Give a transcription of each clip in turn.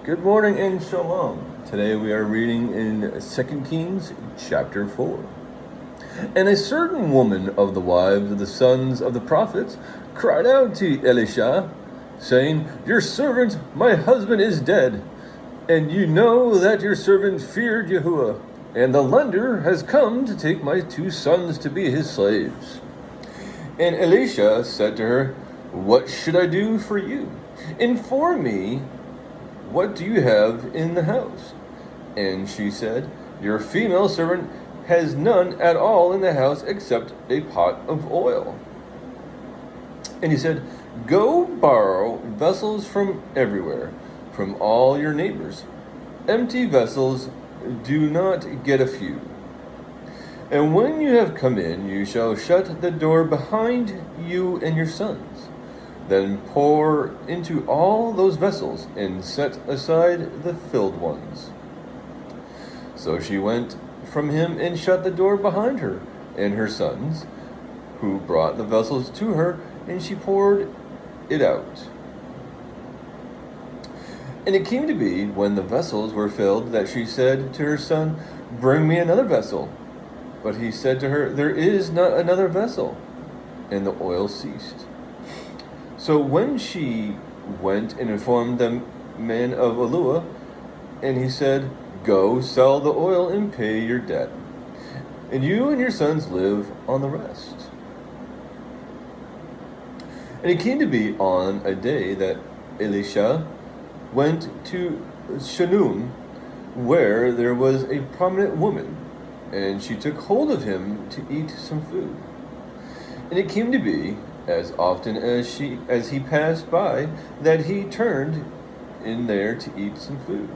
Good morning and shalom. Today we are reading in 2 Kings chapter 4. And a certain woman of the wives of the sons of the prophets cried out to Elisha, saying, Your servant, my husband, is dead, and you know that your servant feared Yahu'ah, and the lender has come to take my 2 sons to be his slaves. And Elisha said to her, What should I do for you? Inform me, what do you have in the house? And she said, Your female servant has none at all in the house except a pot of oil. And he said, Go borrow vessels from everywhere, from all your neighbors. Empty vessels, do not get a few. And when you have come in, you shall shut the door behind you and your sons. Then pour into all those vessels, and set aside the filled ones. So she went from him and shut the door behind her and her sons, who brought the vessels to her, and she poured it out. And it came to be, when the vessels were filled, that she said to her son, Bring me another vessel. But he said to her, There is not another vessel. And the oil ceased. So when she went and informed the man of Yahu'ah, and he said, Go, sell the oil and pay your debt, and you and your sons live on the rest. And it came to be on a day that Elisha went to Shunem, where there was a prominent woman, and she took hold of him to eat some food. And it came to be, as often as he passed by, that he turned in there to eat some food.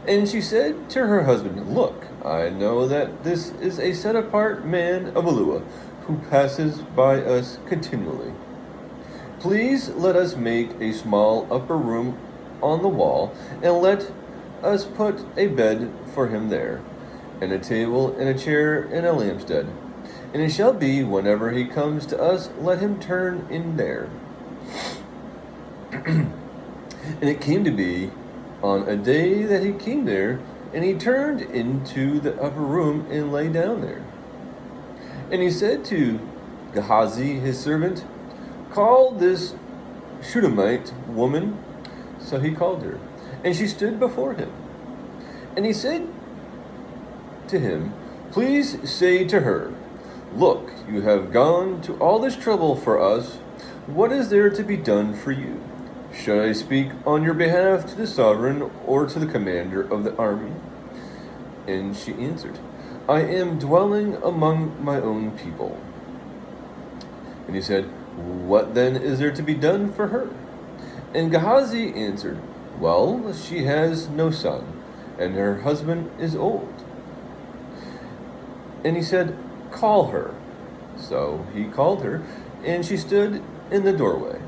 And she said to her husband, Look, I know that this is a set-apart man of Yahu'ah, who passes by us continually. Please let us make a small upper room on the wall, and let us put a bed for him there, and a table and a chair and a lampstand. And it shall be, whenever he comes to us, let him turn in there. And it came to be, on a day that he came there, and he turned into the upper room and lay down there. And he said to Gehazi, his servant, Call this Shunammite woman. So he called her, and she stood before him. And he said to him, Please say to her, Look, you have gone to all this trouble for us. What is there to be done for you? Should I speak on your behalf to the sovereign or to the commander of the army? And she answered, I am dwelling among my own people. And he said, What then is there to be done for her? And Gehazi answered, Well, she has no son, and her husband is old. And he said, Call her. So he called her, and she stood in the doorway.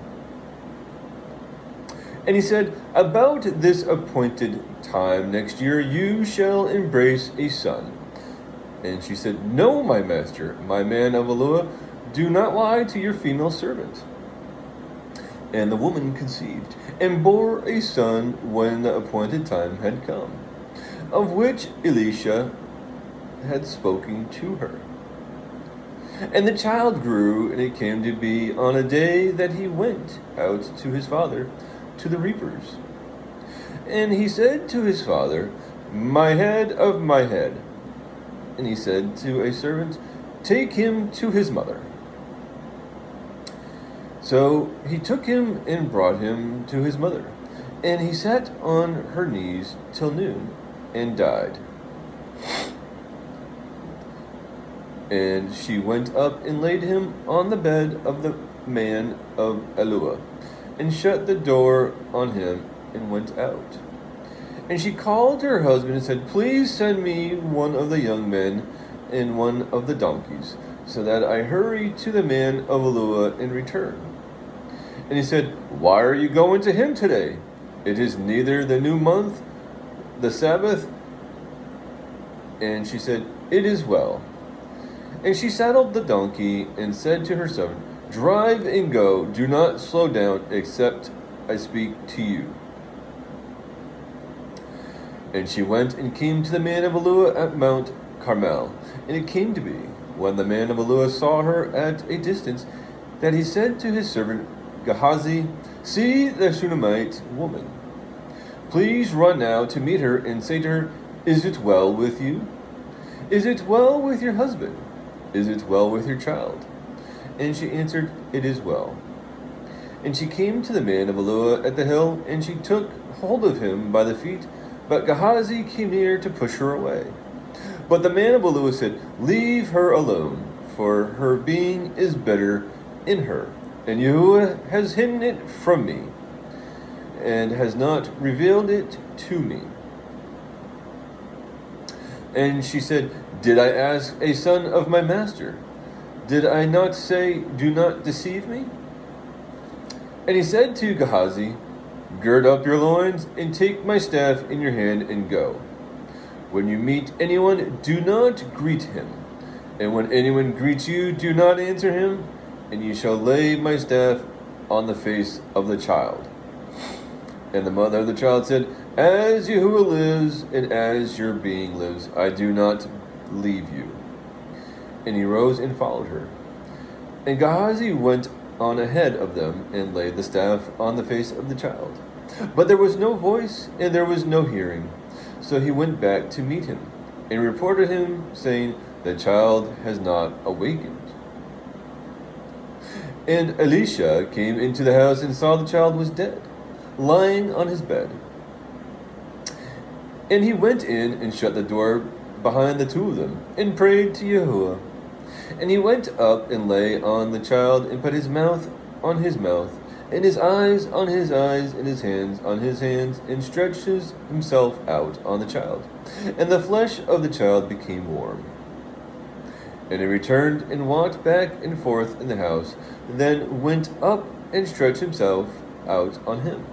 And he said, About this appointed time next year you shall embrace a son. And she said, No, my master, my man of Yahu'ah, do not lie to your female servant. And the woman conceived, and bore a son when the appointed time had come, of which Elisha had spoken to her. And the child grew, and it came to be on a day that he went out to his father to the reapers. And he said to his father, My head of my head. And he said to a servant, Take him to his mother. So he took him and brought him to his mother. And he sat on her knees till noon, and died. And she went up and laid him on the bed of the man of Yahu'ah, and shut the door on him, and went out. And she called to her husband and said, Please send me one of the young men and one of the donkeys, so that I hurry to the man of Yahu'ah and return. And he said, Why are you going to him today? It is neither the new month, the Sabbath. And she said, It is well. And she saddled the donkey and said to her servant, Drive and go, do not slow down except I speak to you. And she went and came to the man of Eluah at Mount Carmel. And it came to be, when the man of Eluah saw her at a distance, that he said to his servant Gehazi, "See the Shunammite woman. Please run now to meet her and say to her, Is it well with you? Is it well with your husband? Is it well with your child?" And she answered, "It is well." And she came to the man of Eluah at the hill, and she took hold of him by the feet, but Gehazi came near to push her away. But the man of Eluah said, "Leave her alone, for her being is better in her, and Yahu'ah has hidden it from me, and has not revealed it to me." And she said, "Did I ask a son of my master? Did I not say, 'Do not deceive me'?" And he said to Gehazi, "Gird up your loins, and take my staff in your hand, and go. When you meet anyone, do not greet him. And when anyone greets you, do not answer him, and you shall lay my staff on the face of the child." And the mother of the child said, "As Yahuwah lives, and as your being lives, I do not leave you." And he rose and followed her. And Gehazi went on ahead of them, and laid the staff on the face of the child. But there was no voice, and there was no hearing. So he went back to meet him, and reported him, saying, "The child has not awakened." And Elisha came into the house and saw the child was dead, lying on his bed. And he went in and shut the door behind the two of them, and prayed to Yahuwah. And he went up and lay on the child, and put his mouth on his mouth, and his eyes on his eyes, and his hands on his hands, and stretched himself out on the child. And the flesh of the child became warm. And he returned and walked back and forth in the house, then went up and stretched himself out on him.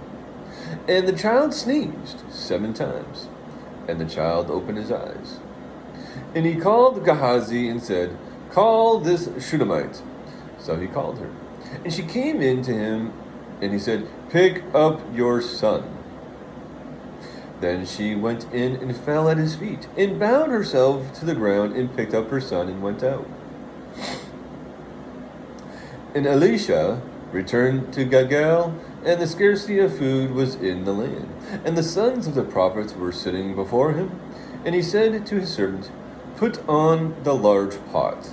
And the child sneezed 7 times, and the child opened his eyes. And he called Gehazi and said, "Call this Shunammite." So he called her. And she came in to him, and he said, "Pick up your son." Then she went in and fell at his feet, and bowed herself to the ground, and picked up her son, and went out. And Elisha returned to Gilgal, and the scarcity of food was in the land. And the sons of the prophets were sitting before him. And he said to his servant, "Put on the large pot,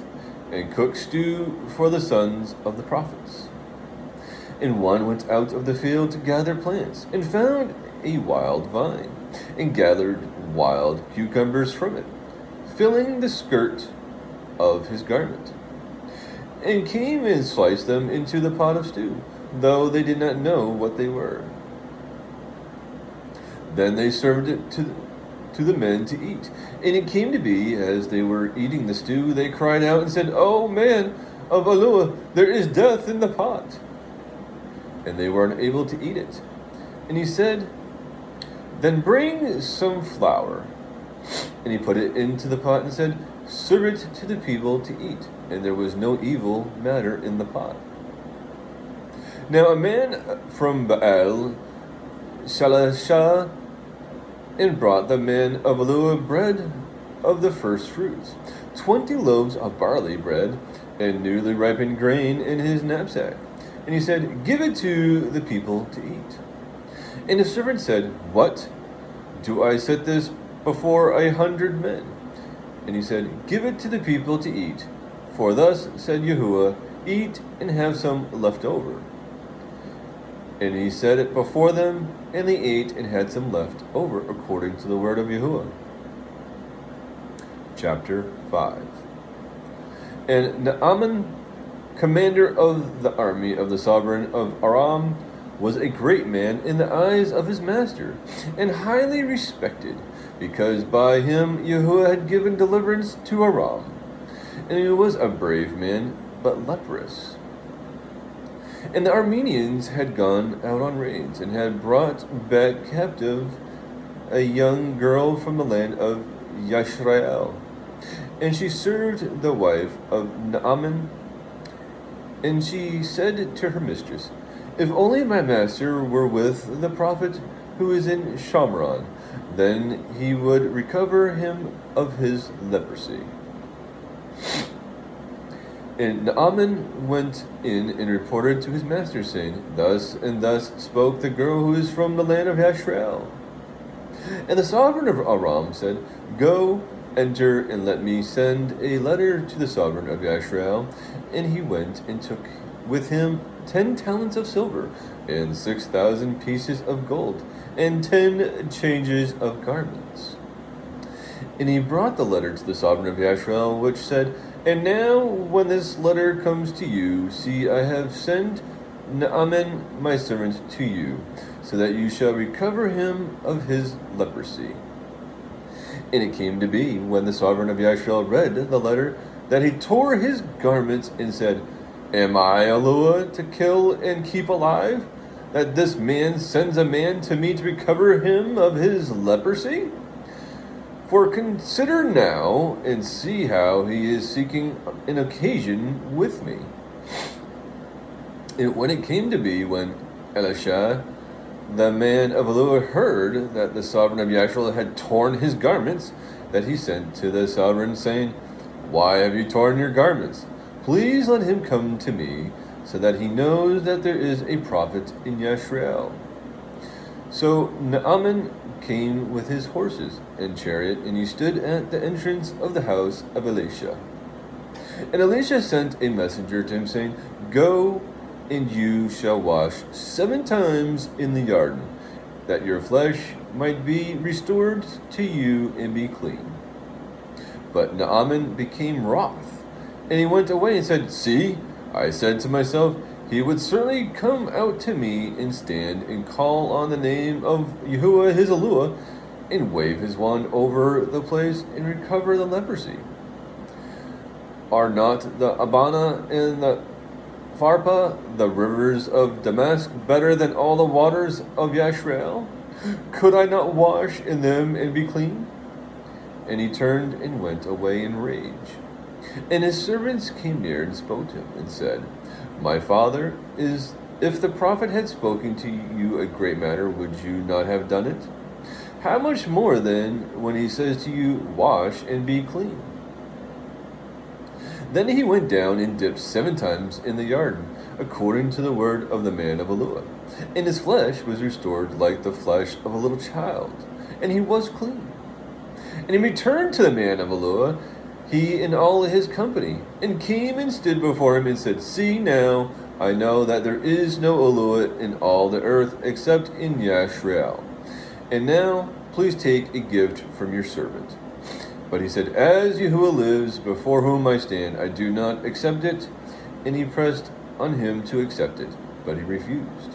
and cook stew for the sons of the prophets." And one went out of the field to gather plants, and found a wild vine, and gathered wild cucumbers from it, filling the skirt of his garment, and came and sliced them into the pot of stew, though they did not know what they were. Then they served it to the men to eat. And it came to be, as they were eating the stew, they cried out and said, "O man of Eluah, there is death in the pot." And they were unable to eat it. And he said, "Then bring some flour." And he put it into the pot and said, "Serve it to the people to eat." And there was no evil matter in the pot. Now a man from Baal Shalashah, and brought the man of Eluah bread of the first fruits, 20 loaves of barley bread, and newly ripened grain in his knapsack. And he said, "Give it to the people to eat." And his servant said, "What? Do I set this before 100 men?" And he said, "Give it to the people to eat. For thus said Yahuwah, Eat and have some left over." And he set it before them, and they ate and had some left over, according to the word of Yahuwah. Chapter 5. And Naaman, commander of the army of the sovereign of Aram, was a great man in the eyes of his master, and highly respected, because by him Yahuwah had given deliverance to Aram. And he was a brave man, but leprous. And the Armenians had gone out on raids, and had brought back captive a young girl from the land of Yashrael. And she served the wife of Naaman. And she said to her mistress, "If only my master were with the prophet who is in Shamron. Then he would recover him of his leprosy. And Naaman went in and reported to his master, saying, Thus and thus spoke the girl who is from the land of Yashrael. And the sovereign of Aram said, Go, enter, and let me send a letter to the sovereign of Yashrael. And he went and took with him 10 talents of silver, and 6,000 pieces of gold, and 10 changes of garments. And he brought the letter to the sovereign of Yashrael, which said, And now, when this letter comes to you, see, I have sent Naaman my servant to you, so that you shall recover him of his leprosy. And it came to be, when the sovereign of Yashrael read the letter, that he tore his garments and said, Am I Yahu'ah to kill and keep alive, that this man sends a man to me to recover him of his leprosy? For consider now and see how he is seeking an occasion with me. And when it came to be, when Elisha, the man of Yahu'ah, heard that the sovereign of Yashrael had torn his garments, that he sent to the sovereign, saying, Why have you torn your garments? Please let him come to me, so that he knows that there is a prophet in Yashrael. So Naaman came with his horses and chariot, and he stood at the entrance of the house of Elisha. And Elisha sent a messenger to him, saying, Go, and you shall wash 7 times in the Jordan, that your flesh might be restored to you and be clean. But Naaman became wroth, and he went away and said, See, I said to myself, he would certainly come out to me and stand and call on the name of Yahu'ah his Yahu'ah, and wave his wand over the place and recover the leprosy. Are not the Abana and the Pharpah, the rivers of Damascus, better than all the waters of Yashrael? Could I not wash in them and be clean? And he turned and went away in rage. And his servants came near and spoke to him, and said, My father, if the prophet had spoken to you a great matter, would you not have done it? How much more then when he says to you, Wash and be clean? Then he went down and dipped 7 times in the Jordan, according to the word of the man of Yahu'ah. And his flesh was restored like the flesh of a little child, and he was clean. And he returned to the man of Yahu'ah, he and all his company, and came and stood before him and said, See now, I know that there is no Yahu'ah in all the earth except in Yashrael. And now, please take a gift from your servant. But he said, As Yahu'ah lives, before whom I stand, I do not accept it. And he pressed on him to accept it, but he refused.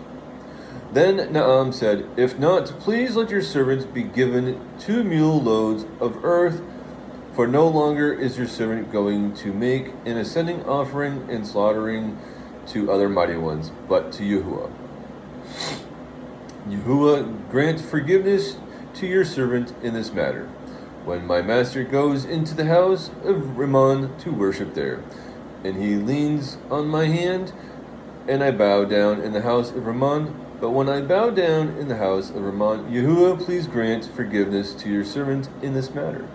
Then Naaman said, If not, please let your servant be given 2 mule loads of earth, for no longer is your servant going to make an ascending offering and slaughtering to other mighty ones, but to Yahu'ah. Yahu'ah, grant forgiveness to your servant in this matter, when my master goes into the house of Rimmon to worship there, and he leans on my hand, and I bow down in the house of Rimmon. But when I bow down in the house of Rimmon, Yahu'ah, please grant forgiveness to your servant in this matter.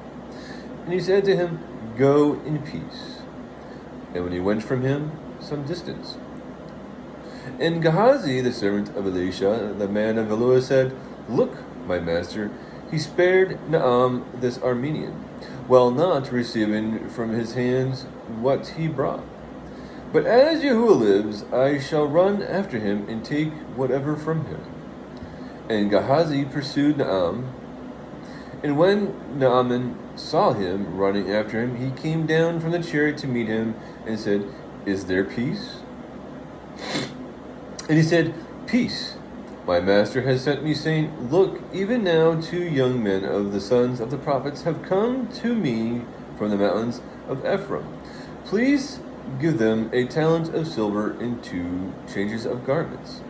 And he said to him, Go in peace. And when he went from him some distance. And Gehazi, the servant of Elisha, the man of Yahu'ah, said, Look, my master, he spared Naaman this Aramean, while not receiving from his hands what he brought. But as Yahu'ah lives, I shall run after him and take whatever from him. And Gehazi pursued Naaman. And when Naaman saw him running after him, he came down from the chariot to meet him and said, Is there peace? And he said, Peace. My master has sent me, saying, Look, even now 2 young men of the sons of the prophets have come to me from the mountains of Ephraim. Please give them a talent of silver and 2 changes of garments.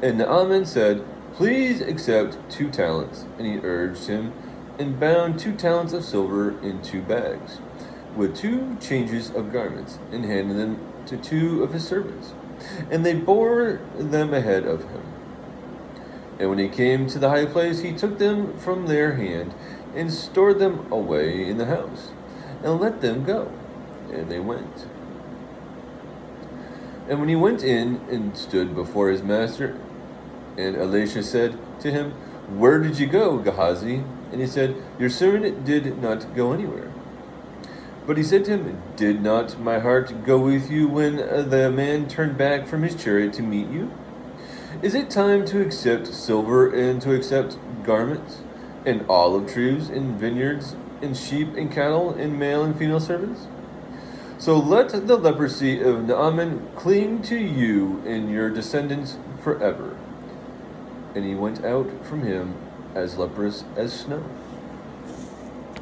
And Naaman said, Please accept 2 talents. And he urged him, and bound 2 talents of silver in 2 bags, with 2 changes of garments, and handed them to 2 of his servants. And they bore them ahead of him. And when he came to the high place, he took them from their hand and stored them away in the house, and let them go. And they went. And when he went in and stood before his master, and Elisha said to him, Where did you go, Gehazi? And he said, Your servant did not go anywhere. But he said to him, Did not my heart go with you when the man turned back from his chariot to meet you? Is it time to accept silver and to accept garments, and olive trees, and vineyards, and sheep and cattle, and male and female servants? So let the leprosy of Naaman cling to you and your descendants forever. And he went out from him as leprous as snow.